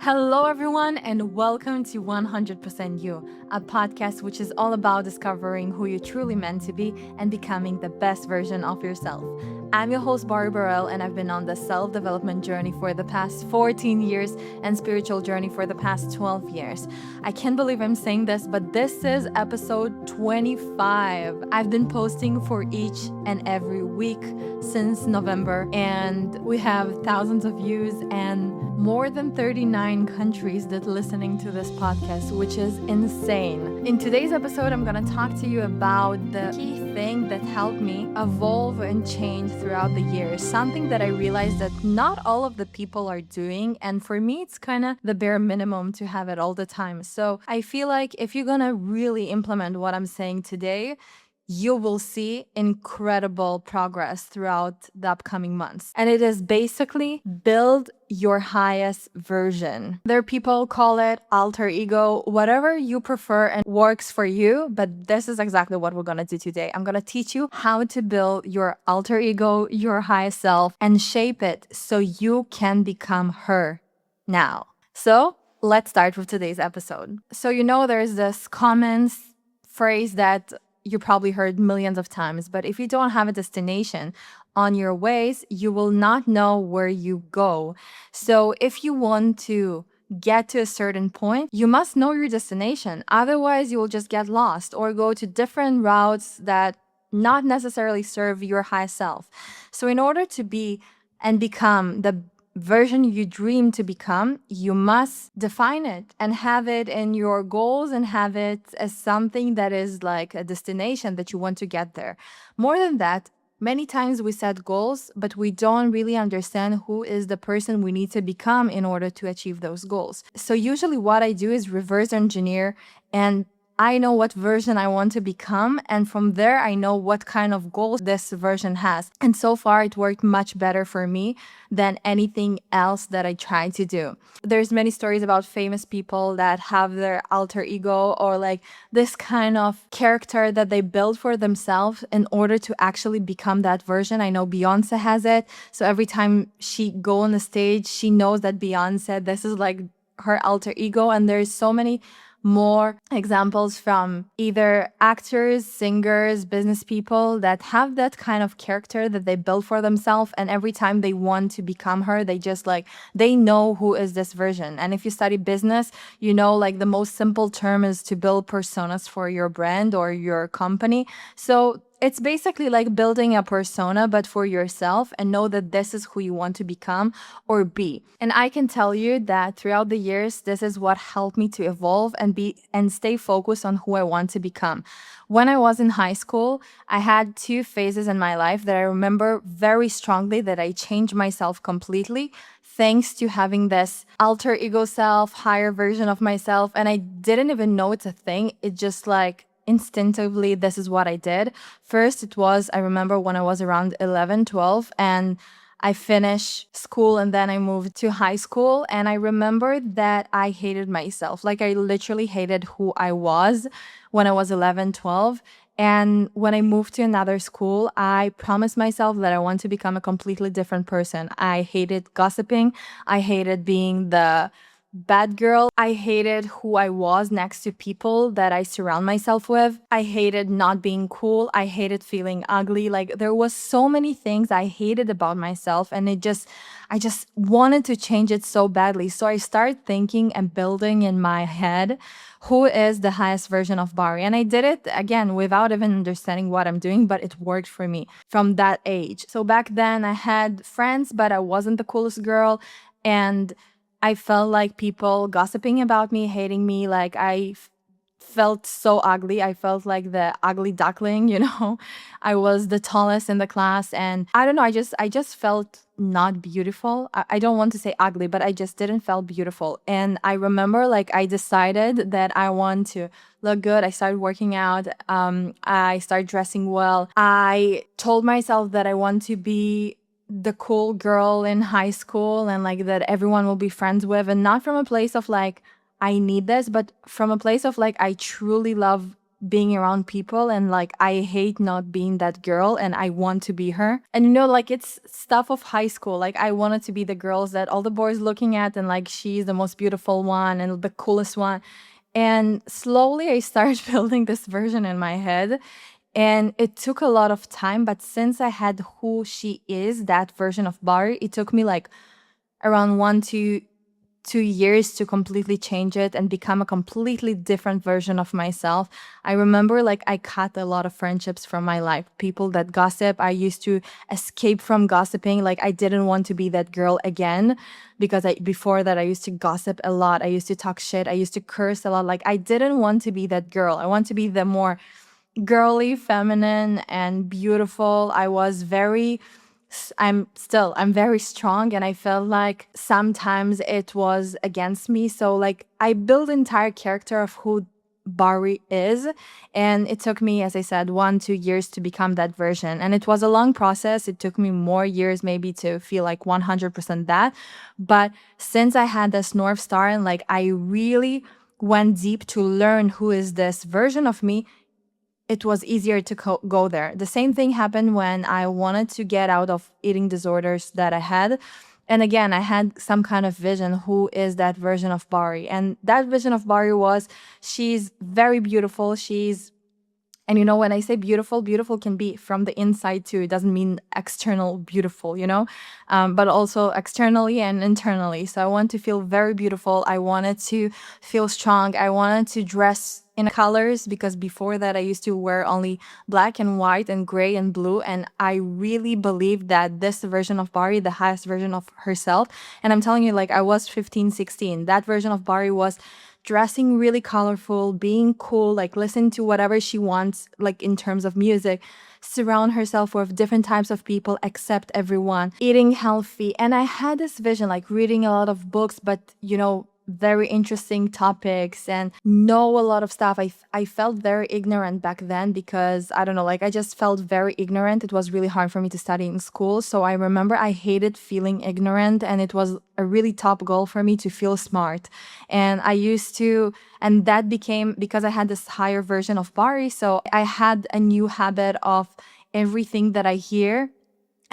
Hello, everyone, and welcome to 100% You, a podcast which is all about discovering who you're truly meant to be and becoming the best version of yourself. I'm your host, Bari Barel, and I've been on the self development journey for the past 14 years and spiritual journey for the past 12 years. I can't believe I'm saying this, but this is episode 25. I've been posting for each and every week since November, and we have thousands of views and more than 39 countries that listening to this podcast, which is insane. In today's episode, I'm gonna talk to you about the key thing that helped me evolve and change throughout the years. Something that I realized that not all of the people are doing, and for me, it's kind of the bare minimum to have it all the time. So I feel like if you're gonna really implement what I'm saying today, you will see incredible progress throughout the upcoming months. And it is basically build your highest version. There are people call it alter ego, whatever you prefer and works for you, but this is exactly what we're gonna do today. I'm gonna teach you how to build your alter ego, your highest self, and shape it so you can become her now. So let's start with today's episode. So there's this common phrase that you probably heard millions of times, but if you don't have a destination on your ways, you will not know where you go. So if you want to get to a certain point, you must know your destination. Otherwise, you will just get lost or go to different routes that not necessarily serve your high self. So in order to be and become the version you dream to become, you must define it and have it in your goals and have it as something that is like a destination that you want to get there. More than that, many times we set goals, but we don't really understand who is the person we need to become in order to achieve those goals. So usually what I do is reverse engineer, and I know what version I want to become, and from there I know what kind of goals this version has. And so far it worked much better for me than anything else that I tried to do. There's many stories about famous people that have their alter ego or like this kind of character that they build for themselves in order to actually become that version. I know Beyonce has it. So every time she go on the stage, she knows that Beyonce, this is like her alter ego. And there's so many more examples from either actors, singers, business people that have that kind of character that they build for themselves, and every time they want to become her, they know who is this version. And if you study business, like the most simple term is to build personas for your brand or your company. So it's basically like building a persona, but for yourself, and know that this is who you want to become or be. And I can tell you that throughout the years, this is what helped me to evolve and stay focused on who I want to become. When I was in high school, I had two phases in my life that I remember very strongly that I changed myself completely thanks to having this alter ego self, higher version of myself. And I didn't even know it's a thing. It just like instinctively, this is what I did. First, I remember when I was around 11, 12, and I finished school and then I moved to high school. And I remember that I hated myself. Like I literally hated who I was when I was 11, 12. And when I moved to another school, I promised myself that I want to become a completely different person. I hated gossiping. I hated being the bad girl. I hated who I was next to people that I surround myself with. I hated not being cool. I hated feeling ugly. Like there was so many things I hated about myself, and I just wanted to change it so badly. So I started thinking and building in my head who is the highest version of Bari. And I did it again without even understanding what I'm doing, but it worked for me from that age. So back then I had friends, but I wasn't the coolest girl. And I felt like people gossiping about me, hating me. Like felt so ugly. I felt like the ugly duckling. I was the tallest in the class, and I don't know. I just felt not beautiful. I don't want to say ugly, but I just didn't feel beautiful. And I remember like I decided that I want to look good. I started working out. I started dressing well. I told myself that I want to be the cool girl in high school and like that everyone will be friends with, and not from a place of like I need this, but from a place of like I truly love being around people, and like I hate not being that girl and I want to be her. And like it's stuff of high school. Like I wanted to be the girls that all the boys looking at, and like she's the most beautiful one and the coolest one. And slowly I started building this version in my head. And it took a lot of time, but since I had who she is, that version of Bari, it took me like around 1 to 2 years to completely change it and become a completely different version of myself. I remember like I cut a lot of friendships from my life. People that gossip, I used to escape from gossiping. Like I didn't want to be that girl again because before that I used to gossip a lot. I used to talk shit. I used to curse a lot. Like I didn't want to be that girl. I want to be the more girly, feminine, and beautiful. I'm very strong, and I felt like sometimes it was against me. So like I built entire character of who Bari is, and it took me, as I said, 1 2 years to become that version. And it was a long process. It took me more years maybe to feel like 100% that. But since I had this North Star and like I really went deep to learn who is this version of me, it was easier to go there. The same thing happened when I wanted to get out of eating disorders that I had. And again, I had some kind of vision. Who is that version of Bari? And that vision of Bari was she's very beautiful. And when I say beautiful, beautiful can be from the inside too. It doesn't mean external beautiful, but also externally and internally. So I want to feel very beautiful. I wanted to feel strong. I wanted to dress in colors because before that I used to wear only black and white and gray and blue. And I really believed that this version of Bari, the highest version of herself, and I'm telling you, like I was 15, 16, that version of Bari was dressing really colorful, being cool, like listen to whatever she wants, like in terms of music, surround herself with different types of people, accept everyone, eating healthy. And I had this vision, like reading a lot of books, but very interesting topics and know a lot of stuff. I felt very ignorant back then because I don't know, like I just felt very ignorant. It was really hard for me to study in school. So I remember I hated feeling ignorant, and it was a really top goal for me to feel smart. And and that became because I had this higher version of Bari. So I had a new habit of everything that I hear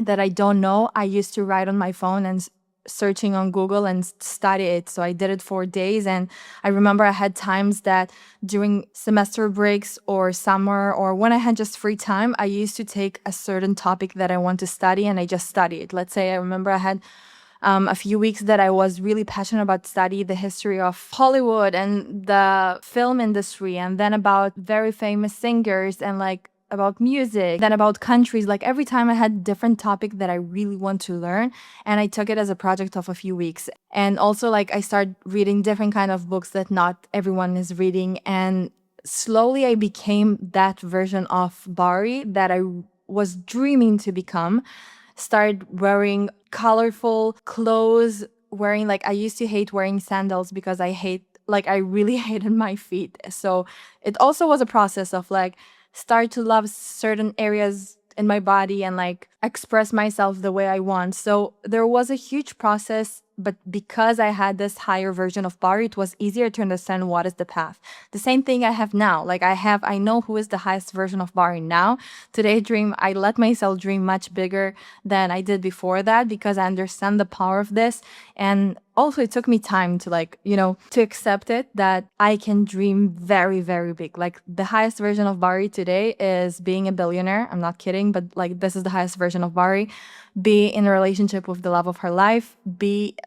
that I don't know, I used to write on my phone and searching on Google and study it. So I did it for days. And I remember I had times that during semester breaks or summer or when I had just free time, I used to take a certain topic that I want to study and I just study it. Let's say I remember I had a few weeks that I was really passionate about study the history of Hollywood and the film industry, and then about very famous singers and like about music, then about countries. Like every time I had different topic that I really want to learn, and I took it as a project of a few weeks. And also like I started reading different kind of books that not everyone is reading, and slowly I became that version of Bari that I was dreaming to become. Started wearing colorful clothes, wearing like I used to hate wearing sandals because I really hated my feet. So it also was a process of like start to love certain areas in my body and like express myself the way I want. So there was a huge process, but because I had this higher version of Bari, it was easier to understand what is the path. The same thing I have now. Like I know who is the highest version of Bari now. Today I let myself dream much bigger than I did before that because I understand the power of this. And also it took me time to to accept it that I can dream very, very big. Like the highest version of Bari today is being a billionaire. I'm not kidding, but like this is the highest version of Bari. Be in a relationship with the love of her life,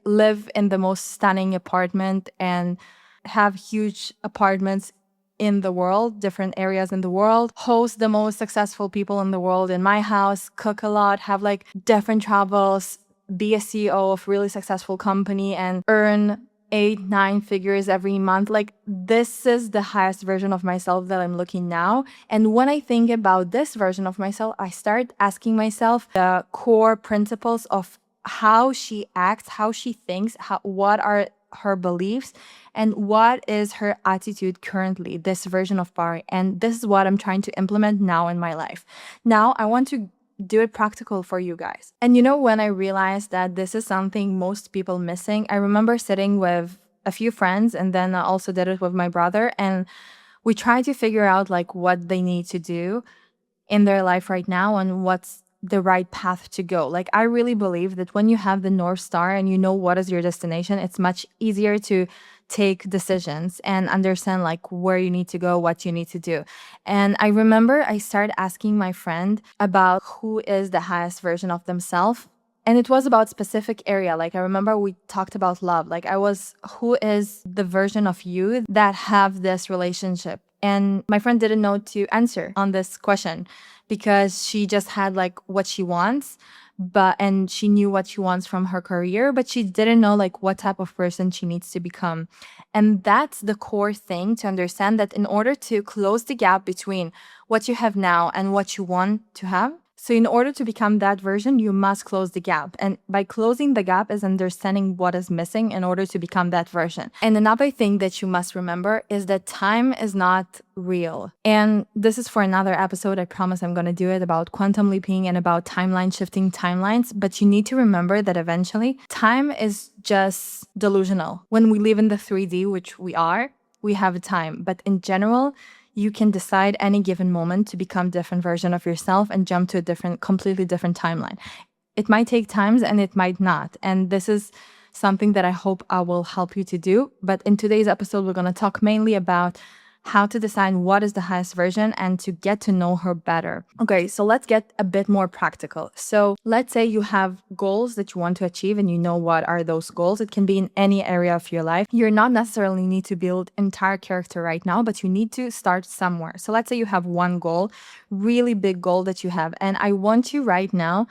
live in the most stunning apartment and have huge apartments in the world, different areas in the world, host the most successful people in the world in my house, cook a lot, have like different travels, be a CEO of really successful company and earn 8 9 figures every month. Like this is the highest version of myself that I'm looking now. And when I think about this version of myself, I start asking myself the core principles of how she acts, how she thinks, what are her beliefs, and what is her attitude currently, this version of Bari. And this is what I'm trying to implement now in my life. Now I want to do it practical for you guys. And when I realized that this is something most people missing, I remember sitting with a few friends and then I also did it with my brother, and We try to figure out like what they need to do in their life right now and what's the right path to go. Like, I really believe that when you have the North Star and you know what is your destination, it's much easier to take decisions and understand like where you need to go, what you need to do. And I remember I started asking my friend about who is the highest version of themselves. And it was about specific area. Like, I remember we talked about love. Like, I was, who is the version of you that have this relationship? And my friend didn't know to answer on this question because she just had like what she wants, and she knew what she wants from her career, but she didn't know like what type of person she needs to become. And that's the core thing to understand, that in order to close the gap between what you have now and what you want to have, so in order to become that version, you must close the gap. And by closing the gap is understanding what is missing in order to become that version. And another thing that you must remember is that time is not real. And this is for another episode. I promise I'm going to do it about quantum leaping and about timeline shifting timelines. But you need to remember that eventually time is just delusional. When we live in the 3D, which we are, we have a time. But in general, you can decide any given moment to become a different version of yourself and jump to a completely different timeline. It might take times and it might not. And this is something that I hope I will help you to do. But in today's episode, we're going to talk mainly about how to decide what is the highest version and to get to know her better. Okay, so let's get a bit more practical. So let's say you have goals that you want to achieve and you know what are those goals. It can be in any area of your life. You're not necessarily need to build entire character right now, but you need to start somewhere. So let's say you have one goal, really big goal that you have. And I want you right now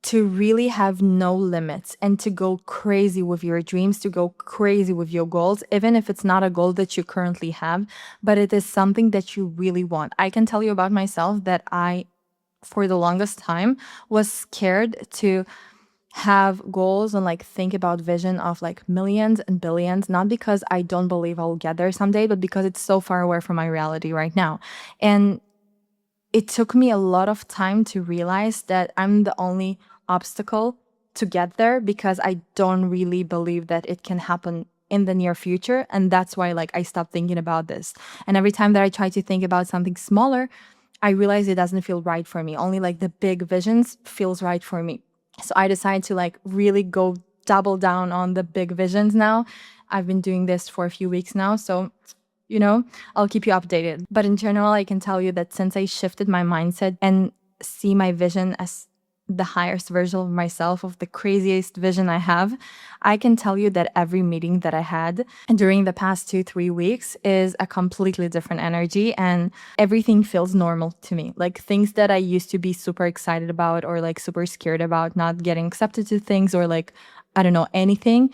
to really have no limits and to go crazy with your dreams, to go crazy with your goals, even if it's not a goal that you currently have, but it is something that you really want. I can tell you about myself that I, for the longest time, was scared to have goals and like think about vision of like millions and billions, not because I don't believe I'll get there someday, but because it's so far away from my reality right now. And it took me a lot of time to realize that I'm the only obstacle to get there, because I don't really believe that it can happen in the near future. And that's why like I stopped thinking about this. And every time that I try to think about something smaller, I realize it doesn't feel right for me. Only like the big visions feels right for me. So I decided to like really go double down on the big visions now. I've been doing this for a few weeks now. So I'll keep you updated. But in general, I can tell you that since I shifted my mindset and see my vision as the highest version of myself, of the craziest vision I have, I can tell you that every meeting that I had during the past 2-3 weeks is a completely different energy, and everything feels normal to me. Like things that I used to be super excited about or like super scared about not getting accepted to things, or like, I don't know, anything,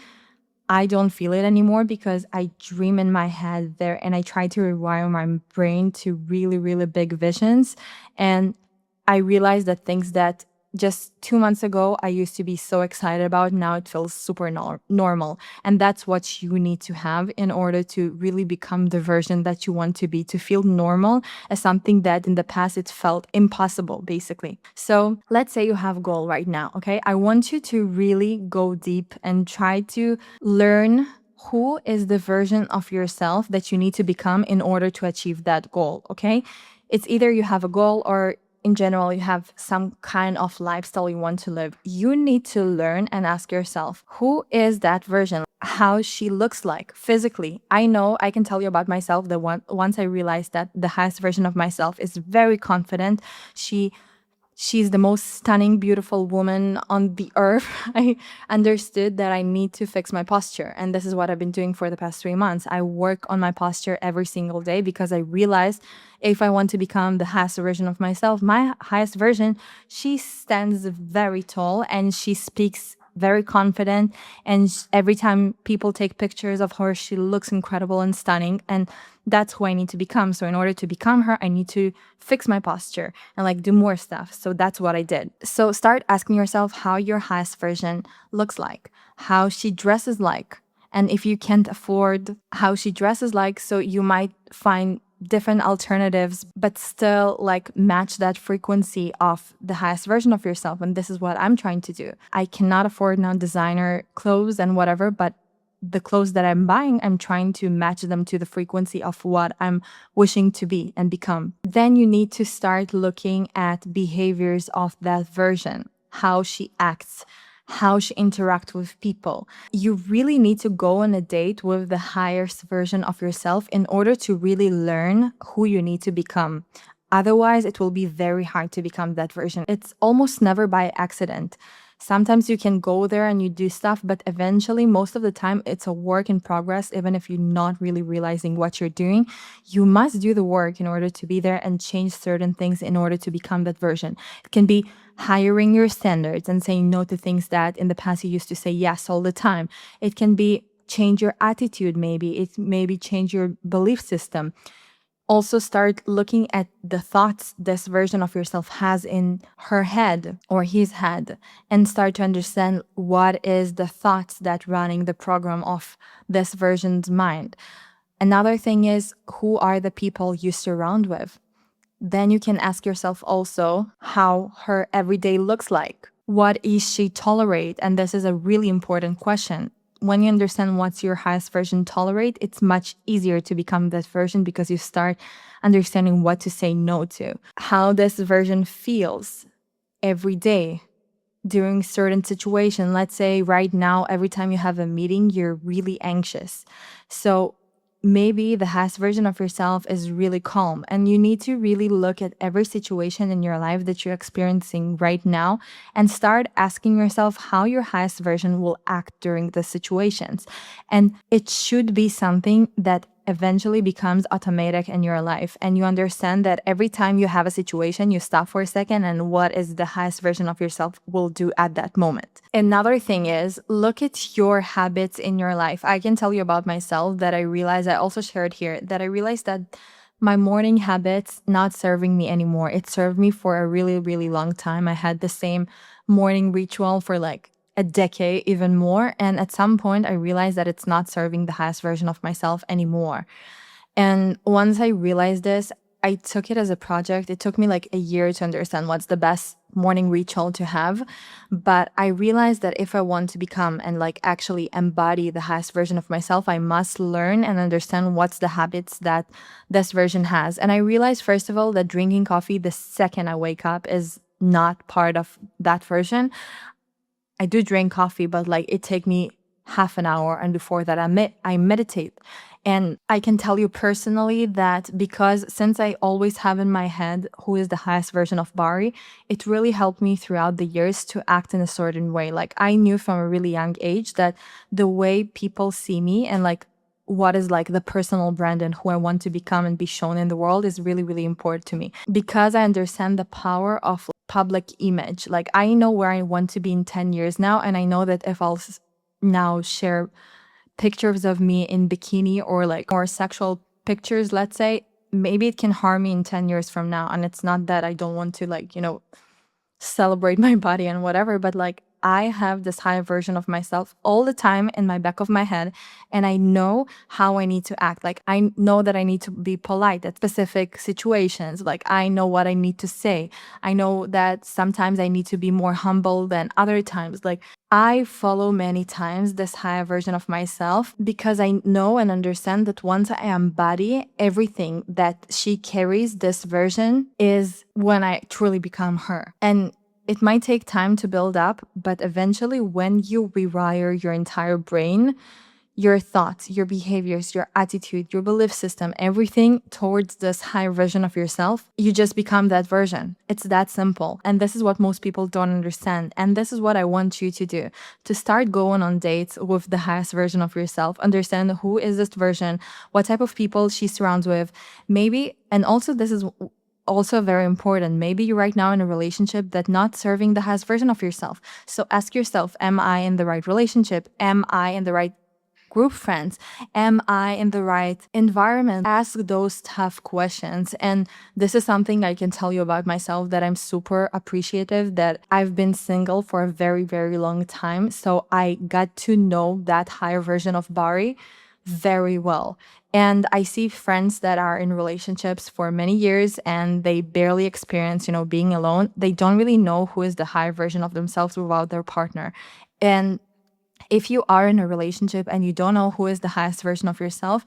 I don't feel it anymore because I dream in my head there and I try to rewire my brain to really, really big visions. And I realized that things that just 2 months ago I used to be so excited about, now it feels super normal. And that's what you need to have in order to really become the version that you want to be, to feel normal as something that in the past it felt impossible, basically. So let's say you have a goal right now, okay? I want you to really go deep and try to learn who is the version of yourself that you need to become in order to achieve that goal, okay? It's either you have a goal or in general, you have some kind of lifestyle you want to live. You need to learn and ask yourself, who is that version? How she looks like physically. I know I can tell you about myself that once I realized that the highest version of myself is very confident. She's the most stunning, beautiful woman on the earth. I understood that I need to fix my posture. And this is what I've been doing for the past 3 months. I work on my posture every single day because I realized if I want to become the highest version of myself, my highest version, she stands very tall and she speaks very confident. And every time people take pictures of her, she looks incredible and stunning. And that's who I need to become. So in order to become her, I need to fix my posture and like do more stuff. So that's what I did. So start asking yourself how your highest version looks like, how she dresses like. And if you can't afford how she dresses like, so you might find different alternatives, but still like match that frequency of the highest version of yourself. And this is what I'm trying to do. I cannot afford now designer clothes and whatever, but the clothes that I'm buying, I'm trying to match them to the frequency of what I'm wishing to be and become. Then you need to start looking at behaviors of that version, how she acts, how she interacts with people. You really need to go on a date with the highest version of yourself in order to really learn who you need to become. Otherwise, it will be very hard to become that version. It's almost never by accident. Sometimes you can go there and you do stuff, but eventually, most of the time, it's a work in progress. Even if you're not really realizing what you're doing, you must do the work in order to be there and change certain things in order to become that version. It can be hiring your standards and saying no to things that in the past you used to say yes all the time. It can be change your attitude, maybe. It maybe change your belief system. Also start looking at the thoughts this version of yourself has in her head or his head, and start to understand what is the thoughts that running the program of this version's mind. Another thing is, who are the people you surround with? Then you can ask yourself also how her everyday looks like. What is she tolerate? And this is a really important question. When you understand what's your highest version tolerate, it's much easier to become that version because you start understanding what to say no to. How this version feels every day during certain situation. Let's say right now, every time you have a meeting, you're really anxious. So maybe the highest version of yourself is really calm, and you need to really look at every situation in your life that you're experiencing right now and start asking yourself how your highest version will act during the situations. And it should be something that eventually becomes automatic in your life, and you understand that every time you have a situation, you stop for a second and what is the highest version of yourself will do at that moment. Another thing is, look at your habits in your life. I can tell you about myself that I realized, I also shared here, that I realized that my morning habits not serving me anymore. It served me for a really, really long time. I had the same morning ritual for like a decade, even more. And at some point, I realized that it's not serving the highest version of myself anymore. And once I realized this, I took it as a project. It took me like a year to understand what's the best morning ritual to have. But I realized that if I want to become and like actually embody the highest version of myself, I must learn and understand what's the habits that this version has. And I realized, first of all, that drinking coffee the second I wake up is not part of that version. I do drink coffee, but like it take me half an hour, and before that I meditate. And I can tell you personally that because since I always have in my head who is the highest version of Bari, it really helped me throughout the years to act in a certain way. Like I knew from a really young age that the way people see me and like what is like the personal brand and who I want to become and be shown in the world is really, really important to me because I understand the power of public image. Like I know where I want to be in 10 years now. And I know that if I'll now share pictures of me in bikini or like more sexual pictures, let's say, maybe it can harm me in 10 years from now. And it's not that I don't want to like, celebrate my body and whatever, but like I have this high version of myself all the time in my back of my head, and I know how I need to act. Like I know that I need to be polite at specific situations. Like I know what I need to say. I know that sometimes I need to be more humble than other times. Like I follow many times this higher version of myself because I know and understand that once I embody everything that she carries, this version is when I truly become her. And it might take time to build up, but eventually, when you rewire your entire brain, your thoughts, your behaviors, your attitude, your belief system, everything towards this higher version of yourself, you just become that version. It's that simple. And this is what most people don't understand. And this is what I want you to do, to start going on dates with the highest version of yourself, understand who is this version, what type of people she surrounds with, maybe, and also this is also very important. Maybe you're right now in a relationship that not serving the highest version of yourself. So ask yourself, am I in the right relationship? Am I in the right group friends? Am I in the right environment? Ask those tough questions. And this is something I can tell you about myself, that I'm super appreciative that I've been single for a very, very long time. So I got to know that higher version of Bari very well. And I see friends that are in relationships for many years and they barely experience, being alone. They don't really know who is the higher version of themselves without their partner. And If you are in a relationship and you don't know who is the highest version of yourself,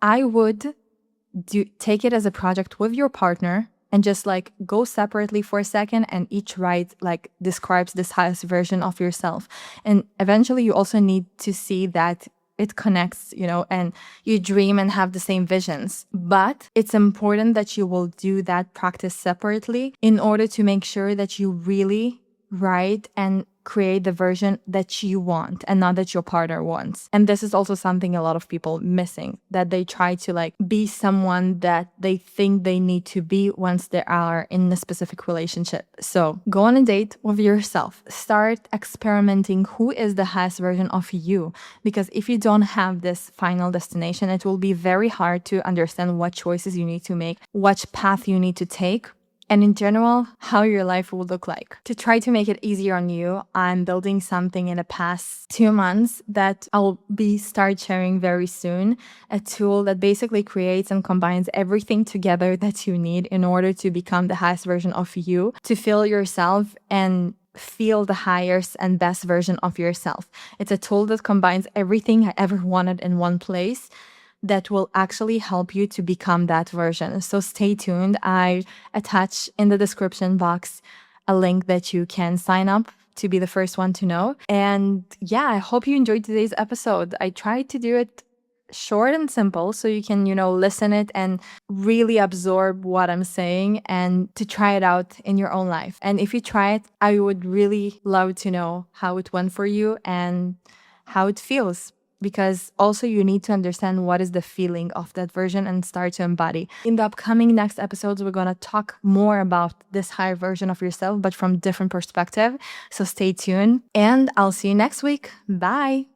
I would take it as a project with your partner and just like go separately for a second, and each write like describes this highest version of yourself. And eventually you also need to see that it connects, and you dream and have the same visions. But it's important that you will do that practice separately in order to make sure that you really write and create the version that you want and not that your partner wants. And this is also something a lot of people missing, that they try to like be someone that they think they need to be once they are in a specific relationship. So go on a date with yourself. Start experimenting who is the highest version of you. Because if you don't have this final destination, it will be very hard to understand what choices you need to make, what path you need to take, and in general, how your life will look like. To try to make it easier on you, I'm building something in the past 2 months that I'll start sharing very soon. A tool that basically creates and combines everything together that you need in order to become the highest version of you, to feel yourself and feel the highest and best version of yourself. It's a tool that combines everything I ever wanted in one place, that will actually help you to become that version. So stay tuned. I attach in the description box a link that you can sign up to be the first one to know. And yeah, I hope you enjoyed today's episode. I tried to do it short and simple so you can, listen it and really absorb what I'm saying and to try it out in your own life. And if you try it, I would really love to know how it went for you and how it feels. Because also you need to understand what is the feeling of that version and start to embody. In the upcoming next episodes, we're going to talk more about this higher version of yourself, but from different perspective. So stay tuned and I'll see you next week. Bye.